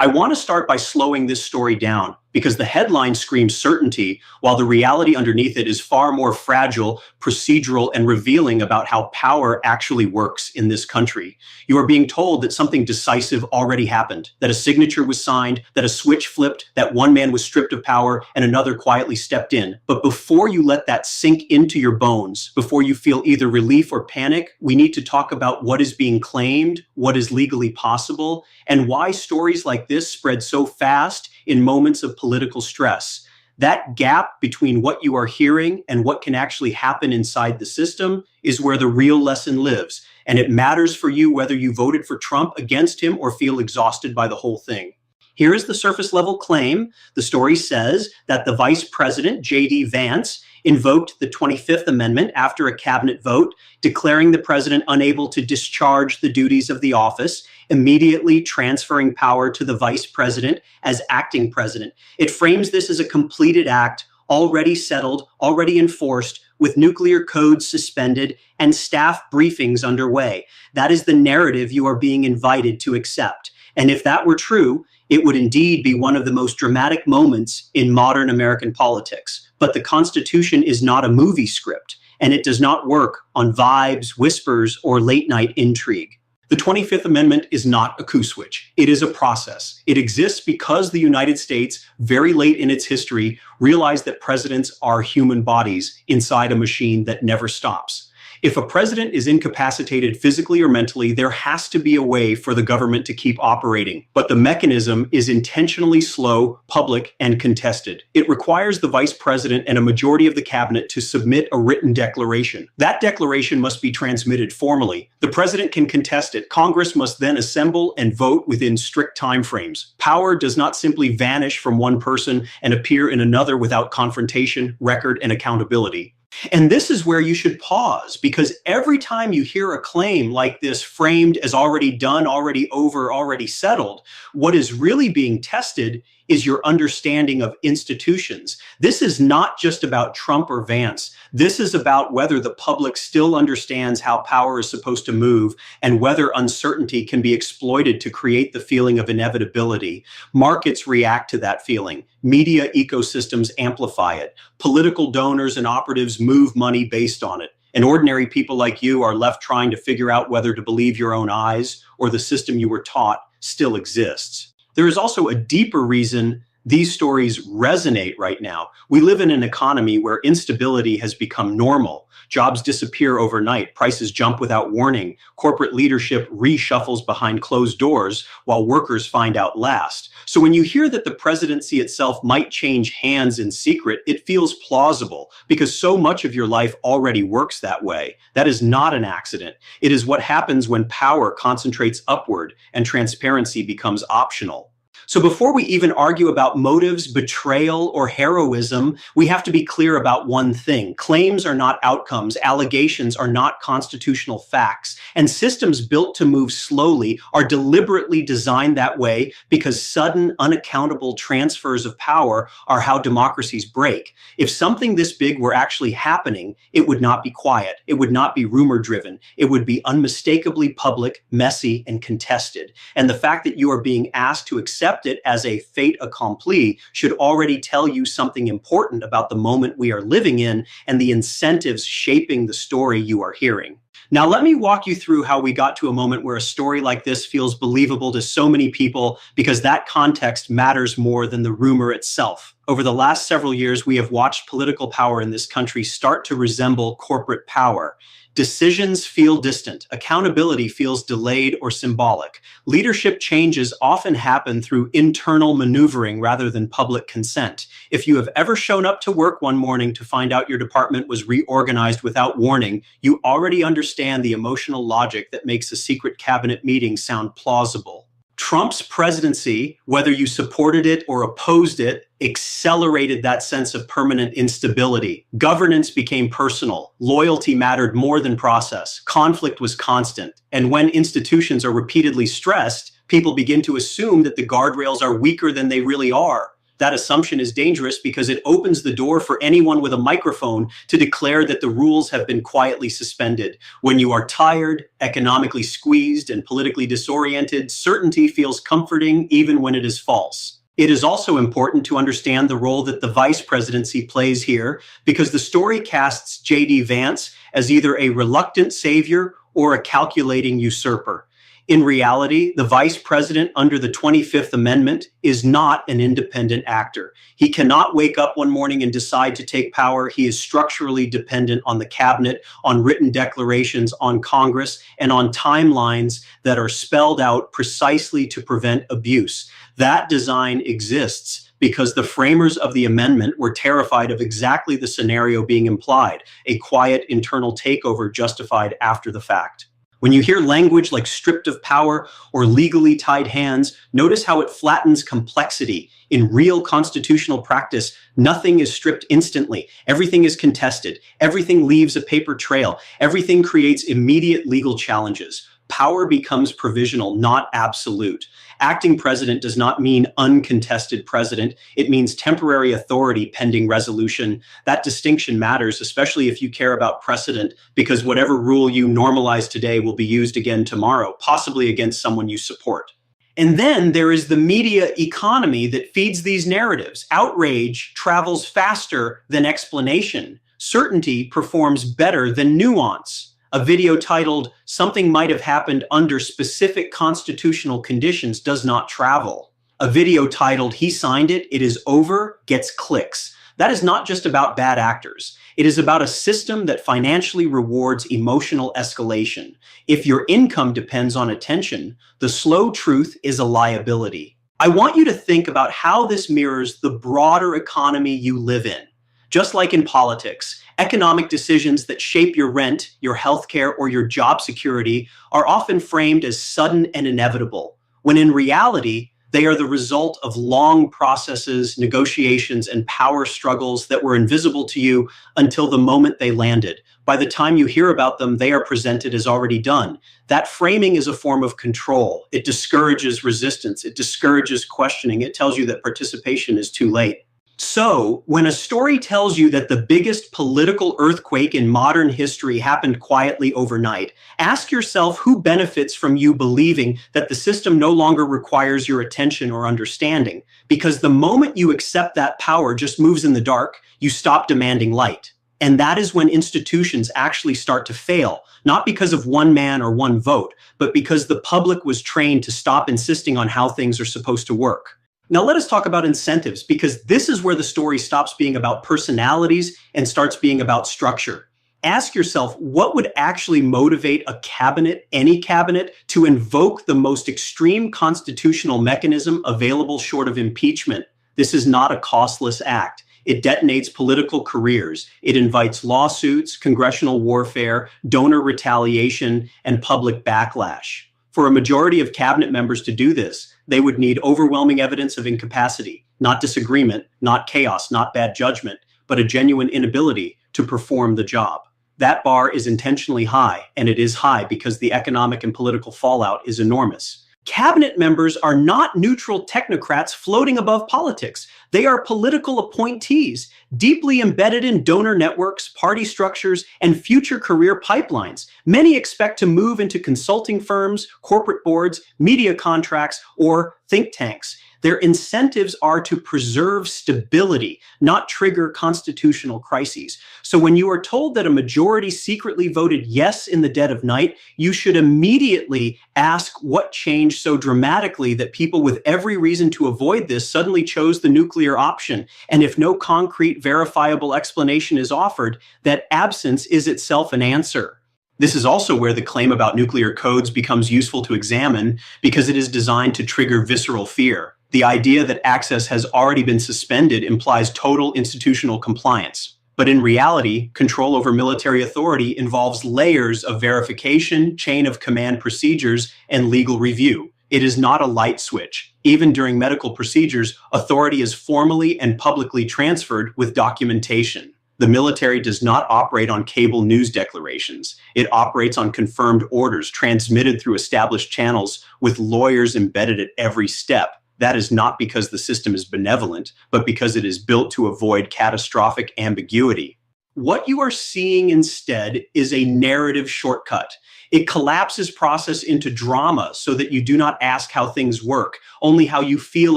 I want to start by slowing this story down because the headline screams certainty, while the reality underneath it is far more fragile, procedural, and revealing about how power actually works in this country. You are being told that something decisive already happened, that a signature was signed, that a switch flipped, that one man was stripped of power and another quietly stepped in. But before you let that sink into your bones, before you feel either relief or panic, we need to talk about what is being claimed, what is legally possible, and why stories like this spread so fast in moments of political stress. That gap between what you are hearing and what can actually happen inside the system is where the real lesson lives. And it matters for you whether you voted for Trump, against him, or feel exhausted by the whole thing. Here is the surface level claim. The story says that the Vice President, J.D. Vance, invoked the 25th Amendment after a cabinet vote, declaring the president unable to discharge the duties of the office, immediately transferring power to the vice president as acting president. It frames this as a completed act, already settled, already enforced, with nuclear codes suspended and staff briefings underway. That is the narrative you are being invited to accept. And if that were true, it would indeed be one of the most dramatic moments in modern American politics. But the Constitution is not a movie script, and it does not work on vibes, whispers, or late-night intrigue. The 25th Amendment is not a coup switch. It is a process. It exists because the United States, very late in its history, realized that presidents are human bodies inside a machine that never stops. If a president is incapacitated physically or mentally, there has to be a way for the government to keep operating. But the mechanism is intentionally slow, public, and contested. It requires the vice president and a majority of the cabinet to submit a written declaration. That declaration must be transmitted formally. The president can contest it. Congress must then assemble and vote within strict timeframes. Power does not simply vanish from one person and appear in another without confrontation, record, and accountability. And this is where you should pause, because every time you hear a claim like this framed as already done, already over, already settled, what is really being tested is your understanding of institutions. This is not just about Trump or Vance. This is about whether the public still understands how power is supposed to move and whether uncertainty can be exploited to create the feeling of inevitability. Markets react to that feeling. Media ecosystems amplify it. Political donors and operatives move money based on it. And ordinary people like you are left trying to figure out whether to believe your own eyes or the system you were taught still exists. There is also a deeper reason these stories resonate right now. We live in an economy where instability has become normal. Jobs disappear overnight, prices jump without warning, corporate leadership reshuffles behind closed doors while workers find out last. So when you hear that the presidency itself might change hands in secret, it feels plausible because so much of your life already works that way. That is not an accident. It is what happens when power concentrates upward and transparency becomes optional. So before we even argue about motives, betrayal, or heroism, we have to be clear about one thing. Claims are not outcomes. Allegations are not constitutional facts. And systems built to move slowly are deliberately designed that way because sudden, unaccountable transfers of power are how democracies break. If something this big were actually happening, it would not be quiet. It would not be rumor-driven. It would be unmistakably public, messy, and contested. And the fact that you are being asked to accept it as a fait accompli should already tell you something important about the moment we are living in and the incentives shaping the story you are hearing. Now, let me walk you through how we got to a moment where a story like this feels believable to so many people, because that context matters more than the rumor itself. Over the last several years, we have watched political power in this country start to resemble corporate power. Decisions feel distant. Accountability feels delayed or symbolic. Leadership changes often happen through internal maneuvering rather than public consent. If you have ever shown up to work one morning to find out your department was reorganized without warning, you already understand the emotional logic that makes a secret cabinet meeting sound plausible. Trump's presidency, whether you supported it or opposed it, accelerated that sense of permanent instability. Governance became personal. Loyalty mattered more than process. Conflict was constant. And when institutions are repeatedly stressed, people begin to assume that the guardrails are weaker than they really are. That assumption is dangerous because it opens the door for anyone with a microphone to declare that the rules have been quietly suspended. When you are tired, economically squeezed, and politically disoriented, certainty feels comforting even when it is false. It is also important to understand the role that the vice presidency plays here, because the story casts J.D. Vance as either a reluctant savior or a calculating usurper. In reality, the vice president under the 25th Amendment is not an independent actor. He cannot wake up one morning and decide to take power. He is structurally dependent on the cabinet, on written declarations, on Congress, and on timelines that are spelled out precisely to prevent abuse. That design exists because the framers of the amendment were terrified of exactly the scenario being implied, a quiet internal takeover justified after the fact. When you hear language like stripped of power or legally tied hands, notice how it flattens complexity. In real constitutional practice, nothing is stripped instantly. Everything is contested. Everything leaves a paper trail. Everything creates immediate legal challenges. Power becomes provisional, not absolute. Acting president does not mean uncontested president. It means temporary authority pending resolution. That distinction matters, especially if you care about precedent, because whatever rule you normalize today will be used again tomorrow, possibly against someone you support. And then there is the media economy that feeds these narratives. Outrage travels faster than explanation. Certainty performs better than nuance. A video titled, "Something Might Have Happened Under Specific Constitutional Conditions" does not travel. A video titled, "He Signed It, It Is Over," gets clicks. That is not just about bad actors. It is about a system that financially rewards emotional escalation. If your income depends on attention, the slow truth is a liability. I want you to think about how this mirrors the broader economy you live in. Just like in politics, economic decisions that shape your rent, your healthcare, or your job security are often framed as sudden and inevitable, when in reality, they are the result of long processes, negotiations, and power struggles that were invisible to you until the moment they landed. By the time you hear about them, they are presented as already done. That framing is a form of control. It discourages resistance. It discourages questioning. It tells you that participation is too late. So, when a story tells you that the biggest political earthquake in modern history happened quietly overnight, ask yourself who benefits from you believing that the system no longer requires your attention or understanding. Because the moment you accept that power just moves in the dark, you stop demanding light. And that is when institutions actually start to fail, not because of one man or one vote, but because the public was trained to stop insisting on how things are supposed to work. Now let us talk about incentives, because this is where the story stops being about personalities and starts being about structure. Ask yourself, what would actually motivate a cabinet, any cabinet, to invoke the most extreme constitutional mechanism available short of impeachment? This is not a costless act. It detonates political careers. It invites lawsuits, congressional warfare, donor retaliation, and public backlash. For a majority of cabinet members to do this, they would need overwhelming evidence of incapacity, not disagreement, not chaos, not bad judgment, but a genuine inability to perform the job. That bar is intentionally high, and it is high because the economic and political fallout is enormous. Cabinet members are not neutral technocrats floating above politics. They are political appointees, deeply embedded in donor networks, party structures, and future career pipelines. Many expect to move into consulting firms, corporate boards, media contracts, or think tanks. Their incentives are to preserve stability, not trigger constitutional crises. So when you are told that a majority secretly voted yes in the dead of night, you should immediately ask what changed so dramatically that people with every reason to avoid this suddenly chose the nuclear option. And if no concrete, verifiable explanation is offered, that absence is itself an answer. This is also where the claim about nuclear codes becomes useful to examine, because it is designed to trigger visceral fear. The idea that access has already been suspended implies total institutional compliance. But in reality, control over military authority involves layers of verification, chain of command procedures, and legal review. It is not a light switch. Even during medical procedures, authority is formally and publicly transferred with documentation. The military does not operate on cable news declarations. It operates on confirmed orders transmitted through established channels with lawyers embedded at every step. That is not because the system is benevolent, but because it is built to avoid catastrophic ambiguity. What you are seeing instead is a narrative shortcut. It collapses process into drama so that you do not ask how things work, only how you feel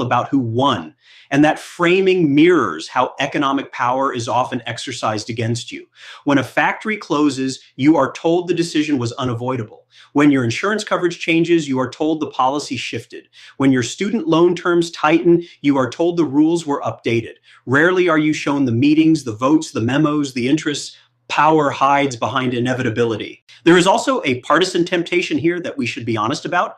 about who won. And that framing mirrors how economic power is often exercised against you. When a factory closes, you are told the decision was unavoidable. When your insurance coverage changes, you are told the policy shifted. When your student loan terms tighten, you are told the rules were updated. Rarely are you shown the meetings, the votes, the memos, the interests. Power hides behind inevitability. There is also a partisan temptation here that we should be honest about.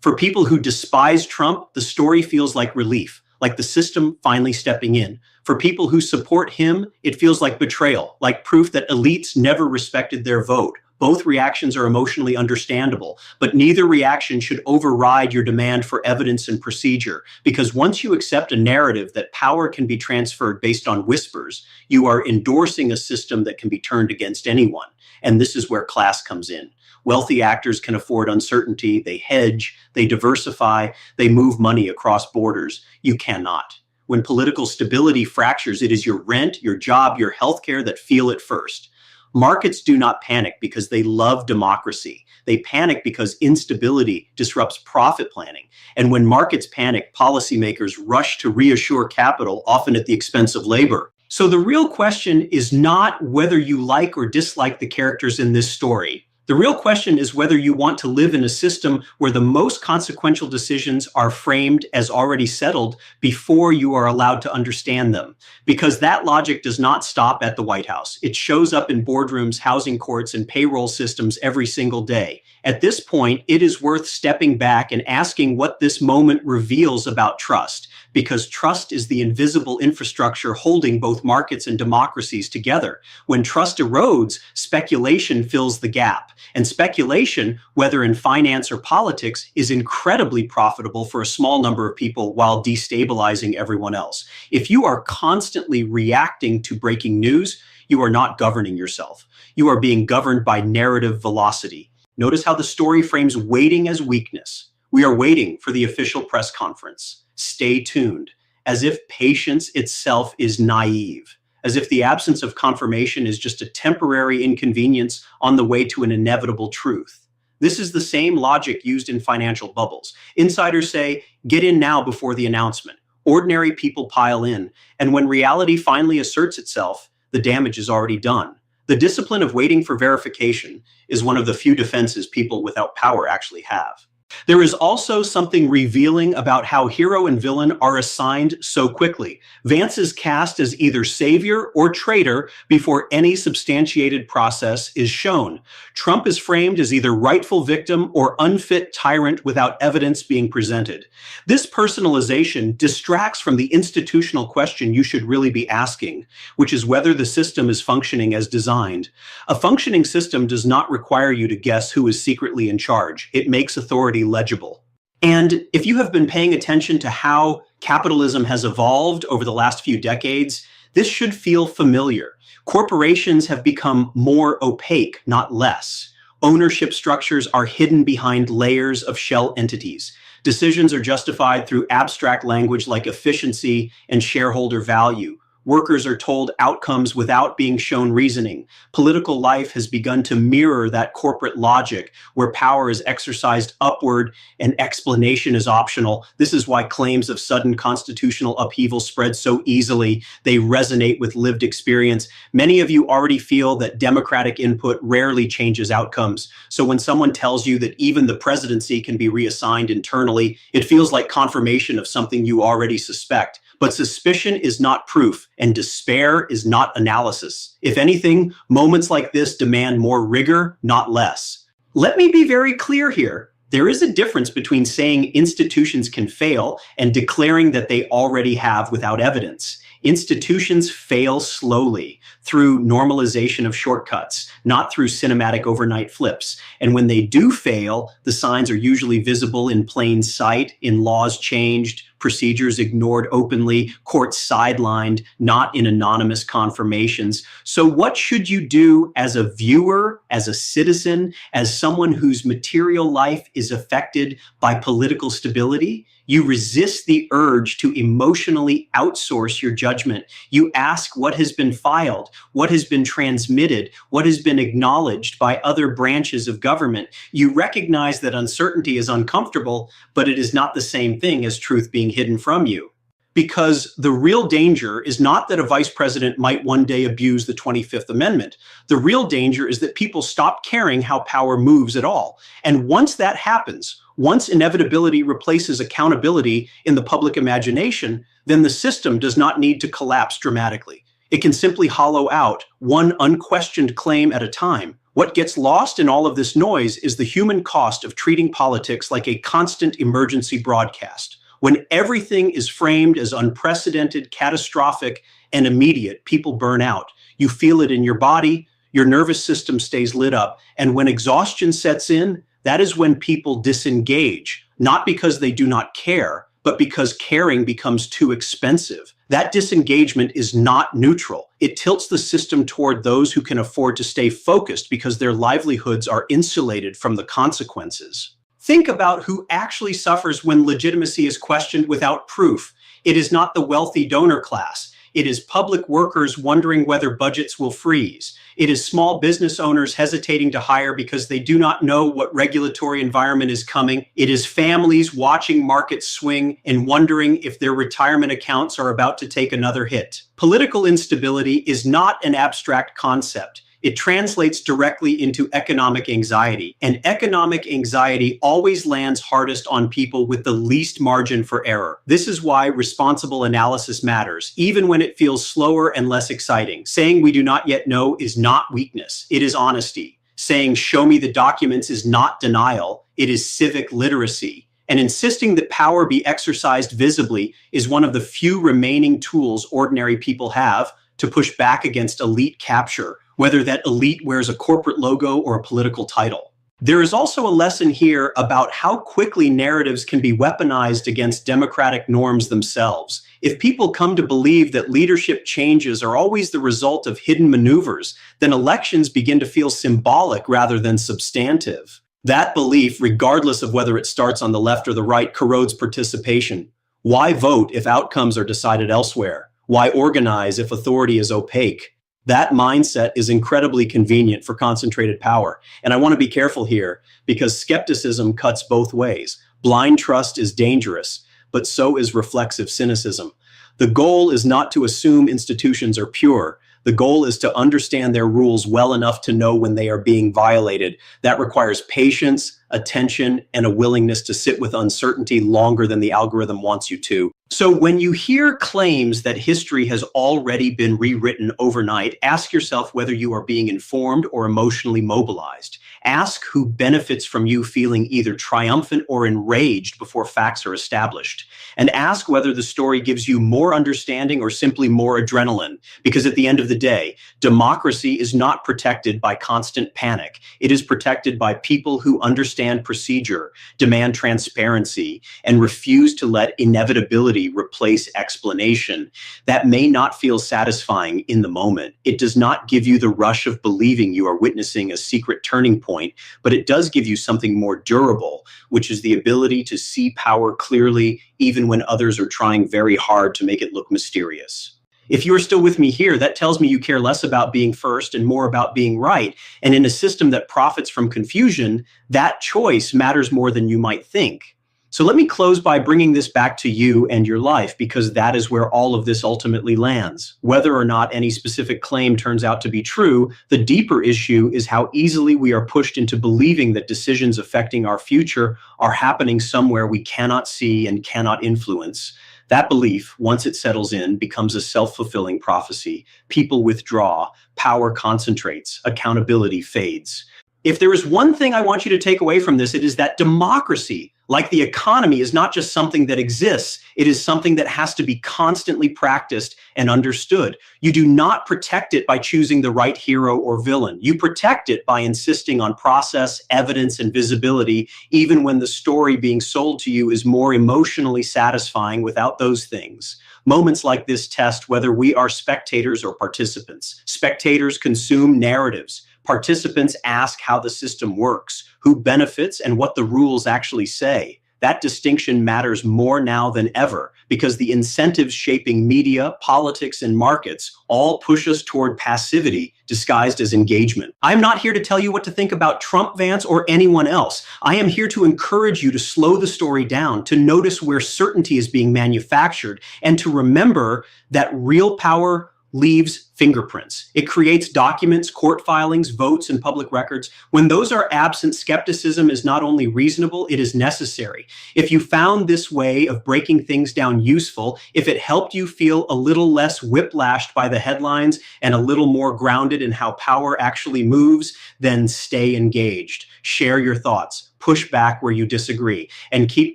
For people who despise Trump, the story feels like relief, like the system finally stepping in. For people who support him, it feels like betrayal, like proof that elites never respected their vote. Both reactions are emotionally understandable, but neither reaction should override your demand for evidence and procedure, because once you accept a narrative that power can be transferred based on whispers, you are endorsing a system that can be turned against anyone. And this is where class comes in. Wealthy actors can afford uncertainty, they hedge, they diversify, they move money across borders. You cannot. When political stability fractures, it is your rent, your job, your healthcare that feel it first. Markets do not panic because they love democracy. They panic because instability disrupts profit planning. And when markets panic, policymakers rush to reassure capital, often at the expense of labor. So the real question is not whether you like or dislike the characters in this story. The real question is whether you want to live in a system where the most consequential decisions are framed as already settled before you are allowed to understand them. Because that logic does not stop at the White House. It shows up in boardrooms, housing courts, and payroll systems every single day. At this point, it is worth stepping back and asking what this moment reveals about trust, because trust is the invisible infrastructure holding both markets and democracies together. When trust erodes, speculation fills the gap. And speculation, whether in finance or politics, is incredibly profitable for a small number of people while destabilizing everyone else. If you are constantly reacting to breaking news, you are not governing yourself. You are being governed by narrative velocity. Notice how the story frames waiting as weakness. We are waiting for the official press conference. Stay tuned, as if patience itself is naive, as if the absence of confirmation is just a temporary inconvenience on the way to an inevitable truth. This is the same logic used in financial bubbles. Insiders say, get in now before the announcement. Ordinary people pile in, and when reality finally asserts itself, the damage is already done. The discipline of waiting for verification is one of the few defenses people without power actually have. There is also something revealing about how hero and villain are assigned so quickly. Vance is cast as either savior or traitor before any substantiated process is shown. Trump is framed as either rightful victim or unfit tyrant without evidence being presented. This personalization distracts from the institutional question you should really be asking, which is whether the system is functioning as designed. A functioning system does not require you to guess who is secretly in charge. It makes authority legible. And if you have been paying attention to how capitalism has evolved over the last few decades, this should feel familiar. Corporations have become more opaque, not less. Ownership structures are hidden behind layers of shell entities. Decisions are justified through abstract language like efficiency and shareholder value. Workers are told outcomes without being shown reasoning. Political life has begun to mirror that corporate logic, where power is exercised upward and explanation is optional. This is why claims of sudden constitutional upheaval spread so easily. They resonate with lived experience. Many of you already feel that democratic input rarely changes outcomes. So when someone tells you that even the presidency can be reassigned internally, it feels like confirmation of something you already suspect. But suspicion is not proof, and despair is not analysis. If anything, moments like this demand more rigor, not less. Let me be very clear here. There is a difference between saying institutions can fail and declaring that they already have without evidence. Institutions fail slowly through normalization of shortcuts, not through cinematic overnight flips. And when they do fail, the signs are usually visible in plain sight, in laws changed, procedures ignored openly, courts sidelined, not in anonymous confirmations. So what should you do as a viewer, as a citizen, as someone whose material life is affected by political stability? You resist the urge to emotionally outsource your judgment. You ask what has been filed, what has been transmitted, what has been acknowledged by other branches of government. You recognize that uncertainty is uncomfortable, but it is not the same thing as truth being hidden from you. Because the real danger is not that a vice president might one day abuse the 25th Amendment. The real danger is that people stop caring how power moves at all. And once that happens, once inevitability replaces accountability in the public imagination, then the system does not need to collapse dramatically. It can simply hollow out, one unquestioned claim at a time. What gets lost in all of this noise is the human cost of treating politics like a constant emergency broadcast. When everything is framed as unprecedented, catastrophic, and immediate, people burn out. You feel it in your body, your nervous system stays lit up, and when exhaustion sets in, that is when people disengage, not because they do not care, but because caring becomes too expensive. That disengagement is not neutral. It tilts the system toward those who can afford to stay focused because their livelihoods are insulated from the consequences. Think about who actually suffers when legitimacy is questioned without proof. It is not the wealthy donor class. It is public workers wondering whether budgets will freeze. It is small business owners hesitating to hire because they do not know what regulatory environment is coming. It is families watching markets swing and wondering if their retirement accounts are about to take another hit. Political instability is not an abstract concept. It translates directly into economic anxiety, and economic anxiety always lands hardest on people with the least margin for error. This is why responsible analysis matters, even when it feels slower and less exciting. Saying we do not yet know is not weakness, it is honesty. Saying show me the documents is not denial, it is civic literacy. And insisting that power be exercised visibly is one of the few remaining tools ordinary people have to push back against elite capture, whether that elite wears a corporate logo or a political title. There is also a lesson here about how quickly narratives can be weaponized against democratic norms themselves. If people come to believe that leadership changes are always the result of hidden maneuvers, then elections begin to feel symbolic rather than substantive. That belief, regardless of whether it starts on the left or the right, corrodes participation. Why vote if outcomes are decided elsewhere? Why organize if authority is opaque? That mindset is incredibly convenient for concentrated power. And I want to be careful here because skepticism cuts both ways. Blind trust is dangerous, but so is reflexive cynicism. The goal is not to assume institutions are pure. The goal is to understand their rules well enough to know when they are being violated. That requires patience, attention, and a willingness to sit with uncertainty longer than the algorithm wants you to. So when you hear claims that history has already been rewritten overnight, ask yourself whether you are being informed or emotionally mobilized. Ask who benefits from you feeling either triumphant or enraged before facts are established. And ask whether the story gives you more understanding or simply more adrenaline. Because at the end of the day, democracy is not protected by constant panic. It is protected by people who understand procedure, demand transparency, and refuse to let inevitability replace explanation. That may not feel satisfying in the moment. It does not give you the rush of believing you are witnessing a secret turning point, but it does give you something more durable, which is the ability to see power clearly, even when others are trying very hard to make it look mysterious. If you are still with me here, that tells me you care less about being first and more about being right. And in a system that profits from confusion, that choice matters more than you might think. So let me close by bringing this back to you and your life, because that is where all of this ultimately lands. Whether or not any specific claim turns out to be true, the deeper issue is how easily we are pushed into believing that decisions affecting our future are happening somewhere we cannot see and cannot influence. That belief, once it settles in, becomes a self-fulfilling prophecy. People withdraw, power concentrates, accountability fades. If there is one thing I want you to take away from this, it is that democracy, Like the economy is not just something that exists, it is something that has to be constantly practiced and understood. You do not protect it by choosing the right hero or villain. You protect it by insisting on process, evidence, and visibility, even when the story being sold to you is more emotionally satisfying without those things. Moments like this test whether we are spectators or participants. Spectators consume narratives. Participants ask how the system works, who benefits, and what the rules actually say. That distinction matters more now than ever because the incentives shaping media, politics, and markets all push us toward passivity disguised as engagement. I'm not here to tell you what to think about Trump, Vance, or anyone else. I am here to encourage you to slow the story down, to notice where certainty is being manufactured, and to remember that real power leaves fingerprints. It creates documents, court filings, votes, and public records. When those are absent, skepticism is not only reasonable, it is necessary. If you found this way of breaking things down useful, if it helped you feel a little less whiplashed by the headlines and a little more grounded in how power actually moves, then stay engaged. Share your thoughts. Push back where you disagree, and keep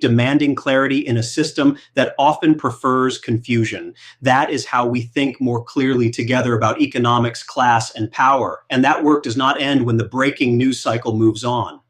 demanding clarity in a system that often prefers confusion. That is how we think more clearly together about economics, class, and power. And that work does not end when the breaking news cycle moves on.